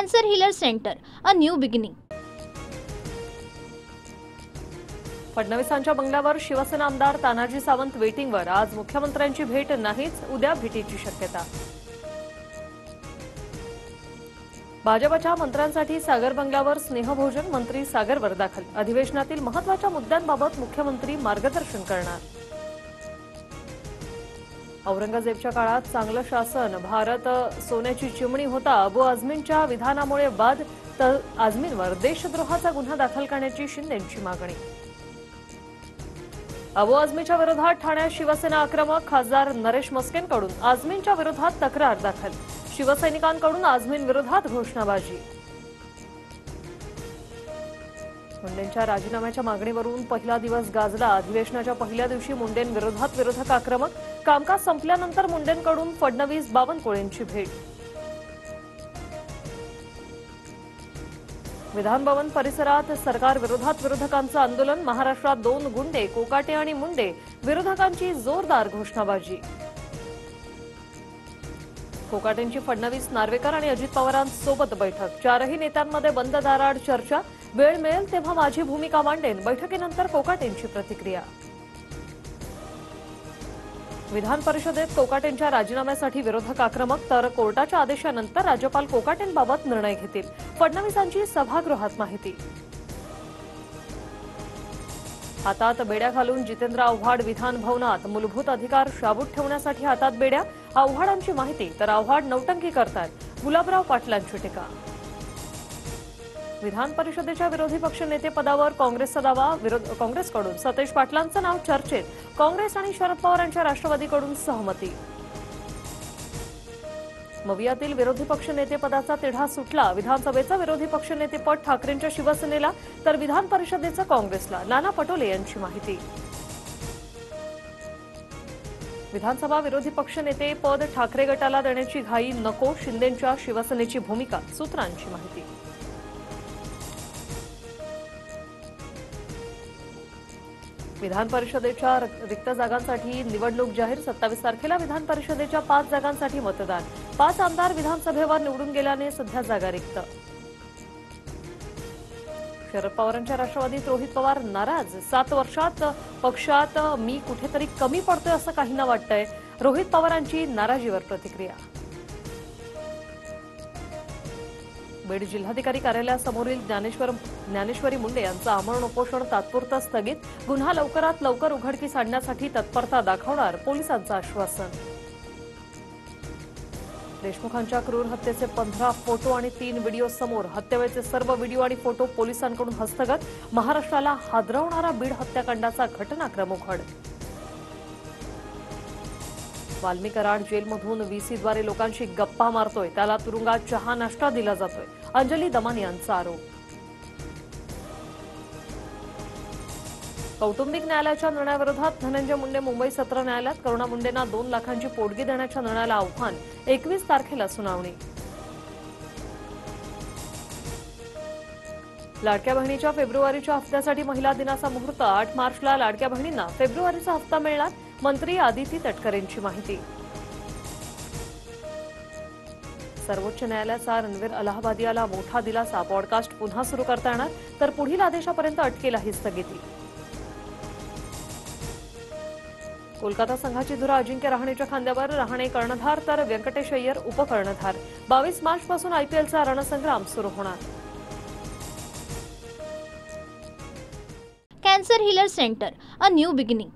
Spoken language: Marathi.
Cancer Healer Center, a new beginning. फडणवीसांच्या बंगल्यावर शिवसेना आमदार तानाजी सावंत वेटिंगवर. आज मुख्यमंत्र्यांची भेट नाहीच, उद्या भेटीची शक्यता. भाजपच्या मंत्र्यांसाठी सागर बंगल्यावर स्नेहभोजन. मंत्री सागरवर दाखल. अधिवेशनातील महत्त्वाच्या मुद्द्यांबाबत मुख्यमंत्री मार्गदर्शन करणार. औरंगजेबच्या काळात चांगलं शासन, भारत सोन्याची चिमणी होता. अबू आझमींच्या विधानामुळे वाद, तर आझमींवर देशद्रोहाचा गुन्हा दाखल करण्याची शिंदेंची मागणी. अबू आझमीच्या विरोधात ठाण्यात शिवसेना आक्रमक. खासदार नरेश मस्केंकडून आझमींच्या विरोधात तक्रार दाखल. शिवसैनिकांकडून आझमींविरोधात घोषणाबाजी. मुंडेंच्या राजीनाम्याच्या मागणीवरून पहिला दिवस गाजला. अधिवेशनाच्या पहिल्या दिवशी मुंडेंविरोधात विरोधक आक्रमक. कामकाज संपल्यानंतर मुंडेंकडून फडणवीस बावनकुळेंची भेट. विधान भवन परिसरात सरकार विरोधात विरोधकांचं आंदोलन. महाराष्ट्रात 2 गुंडे, कोकाटे आणि मुंडे. विरोधकांची जोरदार घोषणाबाजी. कोकाटेंची फडणवीस, नार्वेकर आणि अजित पवारांसोबत बैठक. 4ही नेत्यांमध्ये बंद दाराआड चर्चा. वेळ मिळेल तेव्हा माझी भूमिका मांडेन. बैठकीनंतर कोकाटेंची प्रतिक्रिया. विधान परिषदेत कोकाटेंच्या राजीनाम्यासाठी विरोधक आक्रमक. तर कोर्टाच्या आदेशानंतर राज्यपाल कोकाटेंबाबत निर्णय घेतील. फडणवीसांची सभागृहात माहिती. हातात बेड्या घालून जितेंद्र आव्हाड विधान भवनात. मूलभूत अधिकार शाबूत ठेवण्यासाठी हातात बेड्या. आव्हाडांची माहिती. तर आव्हाड नौटंकी करतात. गुलाबराव पाटलांची टीका. विधान परिषदेच्या विरोधी पक्षनेतेपदावर काँग्रेसचा दावा. काँग्रेसकडून सतेज पाटलांचं नाव चर्चेत. काँग्रेस आणि शरद पवारांच्या राष्ट्रवादीकडून सहमती. मवियातील विरोधी पक्षनेतेपदाचा तिढा सुटला. विधानसभेचं विरोधी पक्षनेतेपद ठाकरेंच्या शिवसेनेला, तर विधान परिषदेचं काँग्रेसला. नाना पटोले यांची माहिती. विधानसभा विरोधी पक्षनेते पद ठाकरे गटाला देण्याची घाई नको. शिंदेंच्या शिवसेनेची भूमिका. सूत्रांची माहिती. विधान परिषदेच्या रिक्त जागांसाठी निवडणूक जाहीर. 27 तारखेला विधान परिषदेच्या 5 जागांसाठी मतदान. 5 आमदार विधानसभेवर निवडून गेल्याने सध्या जागा रिक्त. शरद पवारांच्या राष्ट्रवादीत रोहित पवार नाराज. 7 वर्षात पक्षात मी कुठेतरी कमी पडतोय असं काहींना वाटतंय. रोहित पवारांची नाराजीवर प्रतिक्रिया. बीड जिल्हाधिकारी कार्यालयासमोरील ज्ञानेश्वरी मुंडे यांचं आमरण उपोषण तात्पुरतं स्थगित. गुन्हा लवकरात लवकर उघडकीस आणण्यासाठी तत्परता दाखवणार. पोलिसांचं आश्वासन. देशमुखांच्या क्रूर हत्येचे 15 फोटो आणि 3 व्हिडिओ समोर. हत्येवेळचे सर्व व्हिडिओ आणि फोटो पोलिसांकडून हस्तगत. महाराष्ट्राला हादरवणारा बीड हत्याकांडाचा घटनाक्रम उघड. वाल्मी कराड जेलमधून व्हीसीद्वारे लोकांशी गप्पा मारतोय. त्याला तुरुंगात चहा नाश्ता दिला जातोय. अंजली दमान यांचा आरोप. कौटुंबिक न्यायालयाच्या निर्णयाविरोधात धनंजय मुंडे मुंबई सत्र न्यायालयात. करुणा मुंडेंना 2 लाखांची पोटगी देण्याच्या निर्णयाला आव्हान. 21 तारखेला सुनावणी. लाडक्या बहिणीच्या फेब्रुवारीच्या हप्त्यासाठी महिला दिनाचा मुहूर्त. 8 मार्चला लाडक्या बहिणींना फेब्रुवारीचा हप्ता मिळणार. मंत्री आदिती तटकरेंची माहिती. सर्वोच्च न्यायालयाचा रणवीर अलाहाबादियाला मोठा दिलासा. पॉडकास्ट पुन्हा सुरू करता येणार, तर पुढील आदेशापर्यंत अटकेलाही स्थगिती. कोलकाता संघाची धुरा अजिंक्य रहाणेच्या खांद्यावर. रहाणे कर्णधार तर व्यंकटेश अय्यर उपकर्णधार. 22 मार्चपासून आयपीएलचा रणसंग्राम सुरू होणार. Cancer Healer Center, a new beginning.